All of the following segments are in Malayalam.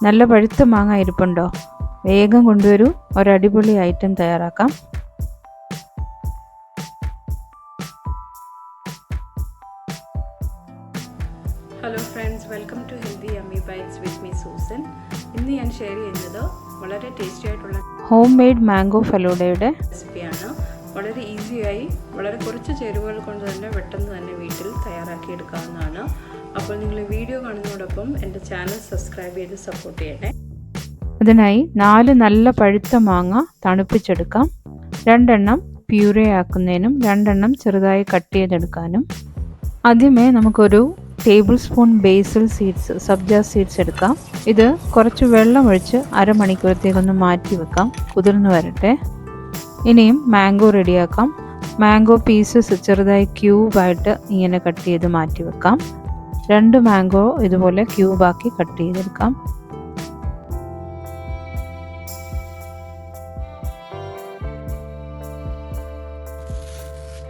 നല്ല പഴുത്ത മാങ്ങ ഇരിപ്പുണ്ടോ? വേഗം കൊണ്ടുവരൂ, ഒരടിപൊളി ഐറ്റം തയ്യാറാക്കാം. Hello friends, welcome to healthy yummy bites with me Susan. ഇന്ന് ഞാൻ ഷെയർ ചെയ്യുന്നത് വളരെ ടേസ്റ്റി ആയിട്ടുള്ള ഹോം മെയ്ഡ് മാംഗോ ഫലൂഡയുടെ റെസിപ്പിയാണ്. വളരെ ഈസിയായി വളരെ കുറച്ച് ചേരുവകൾ കൊണ്ട് തന്നെ പെട്ടെന്ന് തന്നെ വീട്ടിൽ തയ്യാറാക്കി എടുക്കാവുന്നതാണ്. അപ്പോൾ നിങ്ങൾ വീഡിയോ കാണുന്നതോടൊപ്പം എൻ്റെ ചാനൽ സബ്സ്ക്രൈബ് ചെയ്ത് സപ്പോർട്ട് ചെയ്യണേ. അതിനായി 4 നല്ല പഴുത്ത മാങ്ങ തണുപ്പിച്ചെടുക്കാം. 2 എണ്ണം പ്യൂരേ ആക്കുന്നതിനും 2 എണ്ണം ചെറുതായി കട്ട് ചെയ്തെടുക്കാനും. ആദ്യമേ നമുക്കൊരു ടേബിൾ സ്പൂൺ ബേസിൽ സീഡ്സ്, സബ്ജ സീഡ്സ് എടുക്കാം. ഇത് കുറച്ച് വെള്ളം ഒഴിച്ച് അരമണിക്കൂറത്തേക്കൊന്ന് മാറ്റി വെക്കാം, കുതിർന്ന് വരട്ടെ. ഇനിയും മാംഗോ റെഡിയാക്കാം. മാംഗോ പീസസ് ചെറുതായി ക്യൂബായിട്ട് ഇങ്ങനെ കട്ട് ചെയ്ത് മാറ്റി വെക്കാം. 2 മാംഗോ ഇതുപോലെ ക്യൂബാക്കി കട്ട് ചെയ്തെടുക്കാം.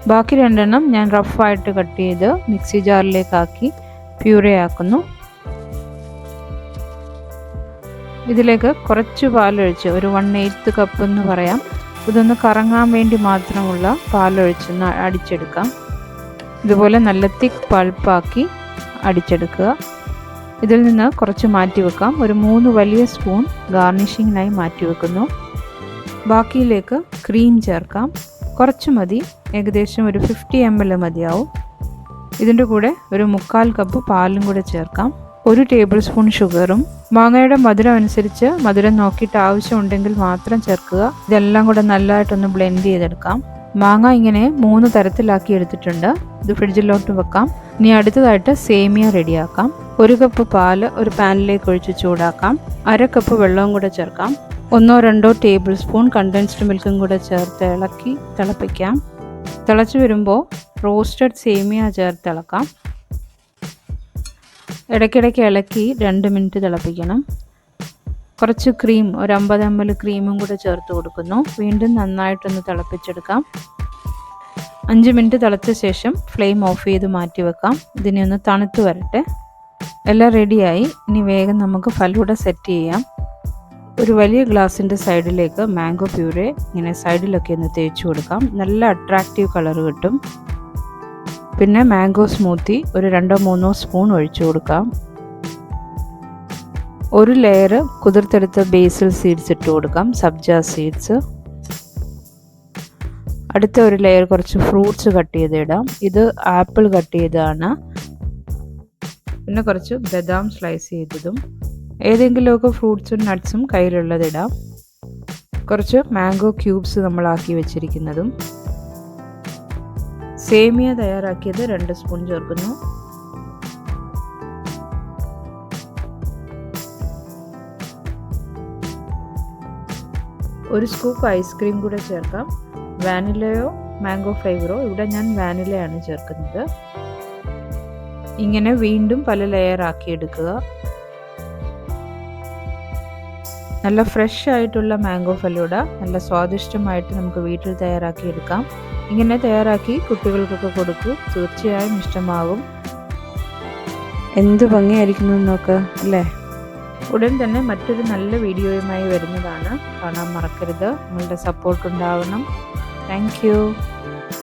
ബാക്കി 2 എണ്ണം ഞാൻ റഫായിട്ട് കട്ട് ചെയ്ത് മിക്സി ജാറിലേക്കാക്കി പ്യൂരേ ആക്കുന്നു. ഇതിലേക്ക് കുറച്ച് പാലൊഴിച്ച്, ഒരു 1/8 കപ്പ് എന്ന് പറയാം, ഇതൊന്ന് കറങ്ങാൻ വേണ്ടി മാത്രമുള്ള പാലൊഴിച്ചൊന്ന് അടിച്ചെടുക്കാം. ഇതുപോലെ നല്ല തിക്ക് പൾപ്പാക്കി അടിച്ചെടുക്കുക. ഇതിൽ നിന്ന് കുറച്ച് മാറ്റി വെക്കാം. ഒരു 3 വലിയ സ്പൂൺ ഗാർണിഷിങ്ങിനായി മാറ്റി വെക്കുന്നു. ബാക്കിയിലേക്ക് ക്രീം ചേർക്കാം. കുറച്ച് മതി, ഏകദേശം ഒരു 50 ml മതിയാവും. ഇതിൻ്റെ കൂടെ ഒരു 3/4 കപ്പ് പാലും കൂടെ ചേർക്കാം. 1 ടേബിൾ സ്പൂൺ ഷുഗറും. മാങ്ങയുടെ മധുരം അനുസരിച്ച് മധുരം നോക്കിയിട്ട് ആവശ്യമുണ്ടെങ്കിൽ മാത്രം ചേർക്കുക. ഇതെല്ലാം കൂടെ നല്ലതായിട്ടൊന്ന് ബ്ലെൻഡ് ചെയ്തെടുക്കാം. മാങ്ങ ഇങ്ങനെ 3 തരത്തിലാക്കി എടുത്തിട്ടുണ്ട്. ഇത് ഫ്രിഡ്ജിലോട്ട് വെക്കാം. ഇനി അടുത്തതായിട്ട് സേമിയ റെഡിയാക്കാം. 1 കപ്പ് പാല് ഒരു പാനിലേക്ക് ഒഴിച്ച് ചൂടാക്കാം. 1/2 കപ്പ് വെള്ളവും കൂടെ ചേർക്കാം. 1-2 ടേബിൾ സ്പൂൺ കണ്ടൻസ്ഡ് മിൽക്കും കൂടെ ചേർത്ത് ഇളക്കി തിളപ്പിക്കാം. തിളച്ച് വരുമ്പോൾ റോസ്റ്റഡ് സേമിയ ചേർത്ത് ഇളക്കാം. ഇടയ്ക്കിടയ്ക്ക് ഇളക്കി 2 മിനിറ്റ് തിളപ്പിക്കണം. കുറച്ച് ക്രീം, ഒരു 50 ml ക്രീമും കൂടെ ചേർത്ത് കൊടുക്കുന്നു. വീണ്ടും നന്നായിട്ടൊന്ന് തിളപ്പിച്ചെടുക്കാം. 5 മിനിറ്റ് തിളച്ച ശേഷം ഫ്ലെയിം ഓഫ് ചെയ്ത് മാറ്റി വെക്കാം. ഇതിനെ ഒന്ന് തണുത്ത് വരട്ടെ. എല്ലാം റെഡിയായി. ഇനി വേഗം നമുക്ക് ഫലൂഡ സെറ്റ് ചെയ്യാം. ഒരു വലിയ ഗ്ലാസിൻ്റെ സൈഡിലേക്ക് മാംഗോ പ്യൂരേ ഇങ്ങനെ സൈഡിലൊക്കെ ഒന്ന് തേച്ച് കൊടുക്കാം. നല്ല അട്രാക്റ്റീവ് കളർ കിട്ടും. പിന്നെ മാംഗോ സ്മൂത്തി ഒരു 2-3 സ്പൂൺ ഒഴിച്ചു കൊടുക്കാം. ഒരു ലെയർ കുതിർത്തെടുത്ത ബേസിൽ സീഡ്സ് ഇട്ട് കൊടുക്കാം, സബ്ജ സീഡ്സ്. അടുത്ത ഒരു ലെയർ കുറച്ച് ഫ്രൂട്ട്സ് കട്ട് ചെയ്തിടാം. ഇത് ആപ്പിൾ കട്ട് ചെയ്തതാണ്. പിന്നെ കുറച്ച് ബദാം സ്ലൈസ് ചെയ്തതും, ഏതെങ്കിലുമൊക്കെ ഫ്രൂട്ട്സും നട്ട്സും കയ്യിലുള്ളതിടാം. കുറച്ച് മാംഗോ ക്യൂബ്സ് നമ്മളാക്കി വെച്ചിരിക്കുന്നതും. സേമിയ തയ്യാറാക്കിയത് 2 സ്പൂൺ ചേർക്കുന്നു. ഒരു സ്കൂപ്പ് ഐസ്ക്രീം കൂടെ ചേർക്കാം. വാനിലയോ മാംഗോ ഫ്ലേവറോ, ഇവിടെ ഞാൻ വാനിലയാണ് ചേർക്കുന്നത്. ഇങ്ങനെ വീണ്ടും പല ലെയർ ആക്കി എടുക്കുക. നല്ല ഫ്രഷ് ആയിട്ടുള്ള മാംഗോ ഫലൂഡ നല്ല സ്വാദിഷ്ടമായിട്ട് നമുക്ക് വീട്ടിൽ തയ്യാറാക്കി എടുക്കാം. ഇങ്ങനെ തയ്യാറാക്കി കുട്ടികൾക്കൊക്കെ കൊടുക്കൂ, തീർച്ചയായും ഇഷ്ടമാകും. എന്ത് ഭംഗിയായിരിക്കുന്നു നോക്ക് അല്ലേ. ഉടൻ തന്നെ മറ്റൊരു നല്ല വീഡിയോയുമായി വരുന്നതാണ്. കാണാൻ മറക്കരുത്. നിങ്ങളുടെ സപ്പോർട്ട് ഉണ്ടാവണം. Thank you.